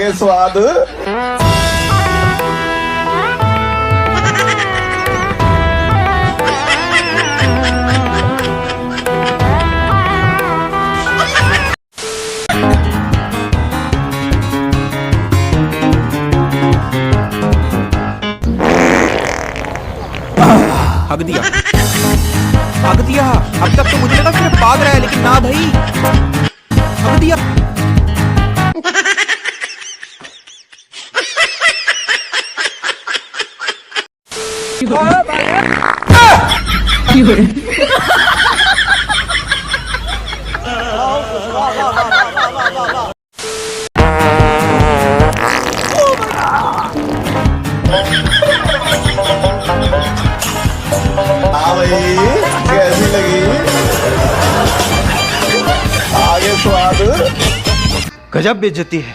आगे स्वाद। हक दिया, हक दिया। अब तक तो मुझे लगा सिर्फ भाग रहा है, लेकिन ना भाई, हक दिया। हाँ भाई, कैसी लगी आगे स्वाद। गजब बेइज्जती है।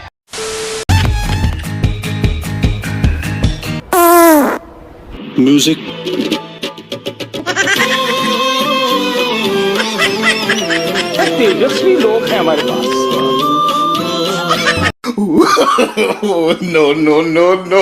म्यूजिक। तेजस्वी लोग हैं हमारे पास। No no no no.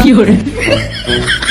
有人。